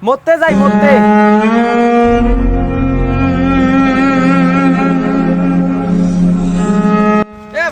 মরতে যাই মরতে।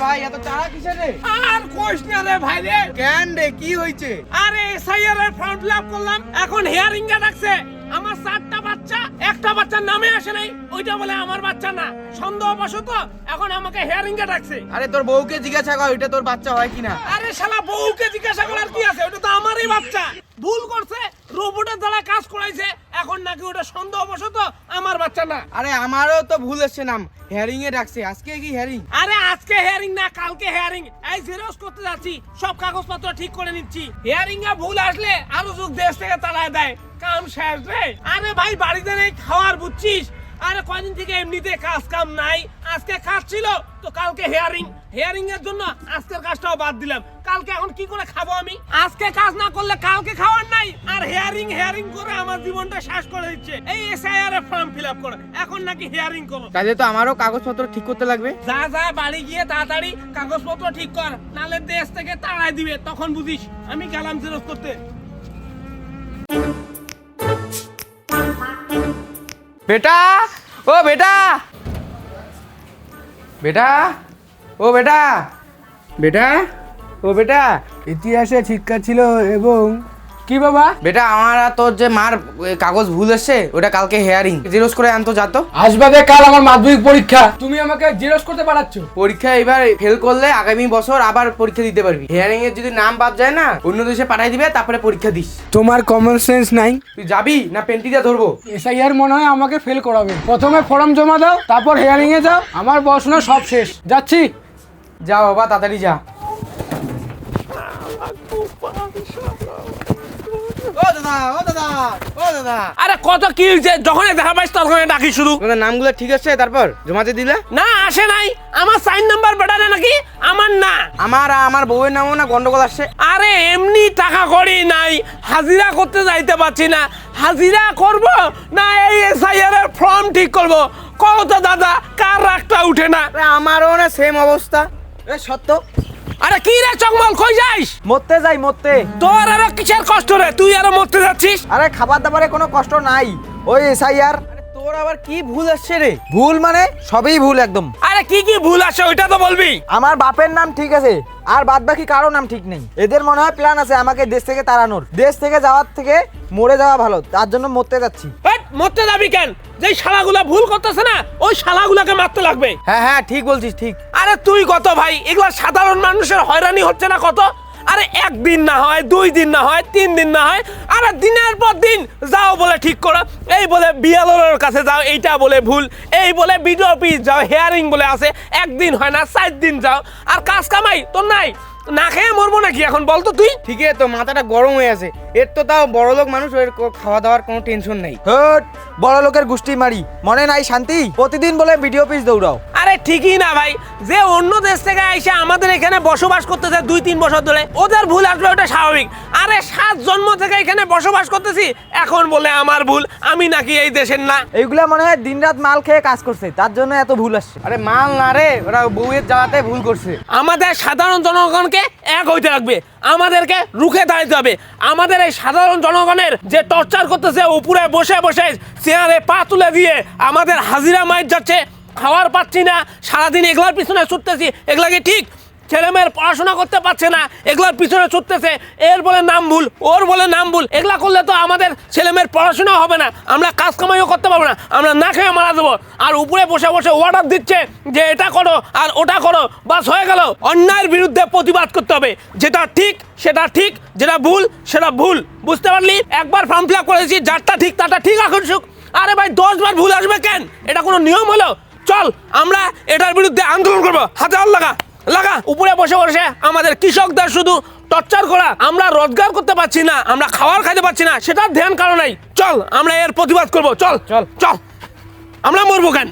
ভাই এত তাড়া কিসের রে? আর কোশ না রে ভাই রে। কেন রে, কি হয়েছে? আরে এসআইআর এর ফর্ম ফিলআপ করলাম, এখন হিয়ারিং এ ডাকছে। আমার 4টা বাচ্চা, একটা বাচ্চার নামে আসে নাই, ওইটা বলে আমার বাচ্চা না। সন্দেহবশত এখন আমাকে হিয়ারিং এ ডাকছে। আরে তোর বউকে জিজ্ঞাসা কর এটা তোর বাচ্চা হয় কিনা। আরে শালা বউকে জিজ্ঞাসা করার কি আছে, ওটা তো আমারই বাচ্চা। ভুল করছে, রোবটের দ্বারা কাজ করাইছে, এখন নাকি ওটা সন্দেহবশত আমার বাচ্চা না। আরে আমারও তো ভুল এসছে, নাম হিয়ারিং এ ডাকছে। আজকে কি হিয়ারিং? আরে আজকে হিয়ারিং না, কালকে হিয়ারিং। এই জেরক্স করতে যাচ্ছি, সব কাগজপত্র ঠিক করে নিচ্ছি। হিয়ারিং এ ভুল আসলে আরো যুগ দেশ থেকে তাড়ায় দেয়, কাম শেষ রে। আরে ভাই বাড়িতে নেই খাওয়ার, বুঝছিস? আরে কয়দিন থেকে এমনিতে কাজ কাম নাই, আজকে কাজ ছিল তো কালকে হিয়ারিং। হিয়ারিং এর জন্য আজকের কাজটাও বাদ দিলাম। কালকে এখন কি করে খাবো আমি? আজকে কাজ না করলে কালকে খাওয়ার নাই, আর হিয়ারিং হিয়ারিং করে আমার জীবনটা শেষ করে দিচ্ছে। এই এসআইআর এর ফর্ম ফিলআপ করে এখন নাকি হিয়ারিং করো। তাহলে তো আমারও কাগজপত্র ঠিক করতে লাগবে। যা যা বাড়ি গিয়ে তাড়াতাড়ি কাগজপত্র ঠিক কর, নালে দেশ থেকে তাড়াই দিবে, তখন বুঝিস। আমি গেলাম জেরক্স করতে। বেটা, ও বেটা, বেটা, ও বেটা, বেটা, ও বেটা। ইতিহাসে শিক্ষা ছিল এবং কি বাবা? বেটা আমার আর তোর যে মার কাগজ ভুল এসছে, ওটা কালকে হেয়ারিং জেরক্স করে আনতো যাতো। আসবাদে কাল আমার মাধ্যমিক পরীক্ষা, তুমি আমাকে জেরক্স করতে পারাচ্ছ? পরীক্ষা এবার ফেল করলে আগামী বছর আবার পরীক্ষা দিতে পারবি। হেয়ারিং এর যদি নাম বাদ যায় না, অন্য দেশে পাঠাই দিবে, তারপরে পরীক্ষা দিস। তোমার কমন সেন্স নাই। তুই যাবি না পেন্টিটা ধরবো? এসআইআর মনে হয় আমাকে ফেল করাবে। প্রথমে ফর্ম জমা দাও, তারপর হিয়ারিং এ যাও। আমার পড়াশোনা সব শেষ, যাচ্ছি। যা বাবা তাড়াতাড়ি যা। ও দাদা, ও দাদা, ও দাদা। আরে কত কি হয়েছে, যখন দেখা পাইস তখন ডাকি শুধু। তোমাদের নামগুলো ঠিক আছে? তারপর জমাতে দিলে? না আসে নাই, আমার সাইন নাম্বার বেটারে নাকি আমার না। আমার বউয়ের নামও না গন্ডগোল আসছে। আরে এমনি টাকা করি নাই, হাজিরা করতে যাইতে পারছি না। হাজিরা করব না এই এসআইআর এর ফর্ম ঠিক করব, কত দাদা কার রাগটা উঠে না। আমারও না সেম অবস্থা। এ সত্য। আরে কি রে চকমল, কই যাইস? মরতে যাই মরতে। তোর আরো কিসের কষ্ট রে, তুই আরো মরতে যাচ্ছিস? আরে খাবার দাবারে কোনো কষ্ট নাই, ওই এসআইআর। তোর আবার কি ভুল আসছে রে? ভুল মানে সবই ভুল একদম। আরে কি কি ভুল আছে ওইটা তো বলবি। আমার বাপের নাম ঠিক আছে, আর বাদ বাকি কারো নাম ঠিক নেই। এদের মনে হয় প্ল্যান আছে আমাকে দেশ থেকে তাড়ানোর। দেশ থেকে যাওয়ার থেকে মরে যাওয়া ভালো, তার জন্য মরতে যাচ্ছি। হেট, মরতে যাবি কেন? যেই শালাগুলা ভুল করতেছে না, ওই শালাগুলাকে মারতে লাগবে। হ্যাঁ হ্যাঁ ঠিক বলছিস, ঠিক। আরে তুই কত ভাই, এগুলা সাধারণ মানুষের হয়রানি হচ্ছে না কত? আরে একদিন না হয়, 2 দিন না হয়, 3 দিন না হয়, আরে দিনের পর দিন যাও বলে ঠিক করো। এই বলে বিএলওর কাছে যাও, এইটা বলে ভুল। এই বলে বিডিও অফিস যাও, হেয়ারিং বলে আছে, একদিন হয় না 4 দিন যাও। আর কাজ কামাই তোর নাই, না খেয়ে মরবো নাকি এখন বলতো তুই? ঠিকই তো, মাথাটা গরম হয়ে আছে। এর তো তাও বড় লোক মানুষ, ওর খাওয়া দাওয়ার কোনো টেনশন নেই। বড় লোকের গুষ্টি মারি, মনে নাই শান্তি? প্রতিদিন বলে ভিডিও পিস দৌড়াও। আরে ঠিকই না ভাই, যে অন্য দেশ থেকে এসে আমাদের এখানে বসবাস করতেছে 2-3 বছর ধরে, ওদের ভুল আসবে, ওটা স্বাভাবিক। আরে 7 জন্ম থেকে এখানে বসবাস করতেছি, এখন বলে আমার ভুল, আমি নাকি এই দেশের না। এইগুলা মনে হয় দিনরাত মাল খেয়ে কাজ করছে, তার জন্য এত ভুল আসছে। আরে মাল না রে, ওরা বউয়ের জ্বালাতে ভুল করছে। আমাদের সাধারণ জনগণকে এক হইতে লাগবে, আমাদেরকে রুখে দাঁড়াতে হবে। আমাদের এই সাধারণ জনগণের যে টর্চার করতেছে, উপরে বসে বসে চেয়ারে পা তুলে দিয়ে আমাদের হাজিরা মাইর যাচ্ছে, খাওয়ার পাচ্ছি না, সারাদিন এগুলার পিছনে ছুটতেছি, এগুলা কি ঠিক? ছেলেমেয়ের পড়াশোনা করতে পারছে না, এগুলার পিছনে ছুটতেছে, এর বলে নাম ভুল, ওর বলে নাম ভুল। এগুলা করলে তো আমাদের ছেলেমেয়ের পড়াশোনা হবে না, আমরা কাজ কামাইও করতে পারবো না, আমরা না খেয়ে মারা দেবো। আর উপরে বসে বসে অর্ডার দিচ্ছে যে এটা করো আর ওটা করো, বাস হয়ে গেল। অন্যায়ের বিরুদ্ধে প্রতিবাদ করতে হবে, যেটা ঠিক সেটা ঠিক, যেটা ভুল সেটা ভুল, বুঝতে পারলি? একবার ফর্ম ফিল আপ করেছি, যারটা ঠিক তারটা ঠিক রাখুন সুখ। আরে ভাই 10 বার ভুল আসবে কেন? এটা কোনো নিয়ম হলো? চল আমরা এটার বিরুদ্ধে আন্দোলন করবো, হাতে হাত লাগা লাগা। উপরে বসে বসে আমাদের কৃষকদের শুধু টর্চার করা, আমরা রোজগার করতে পারছি না, আমরা খাবার খাইতে পারছি না, সেটার ধ্যান কারণ নাই। চল আমরা এর প্রতিবাদ করবো, চল চল চল, আমরা মরবো কেন?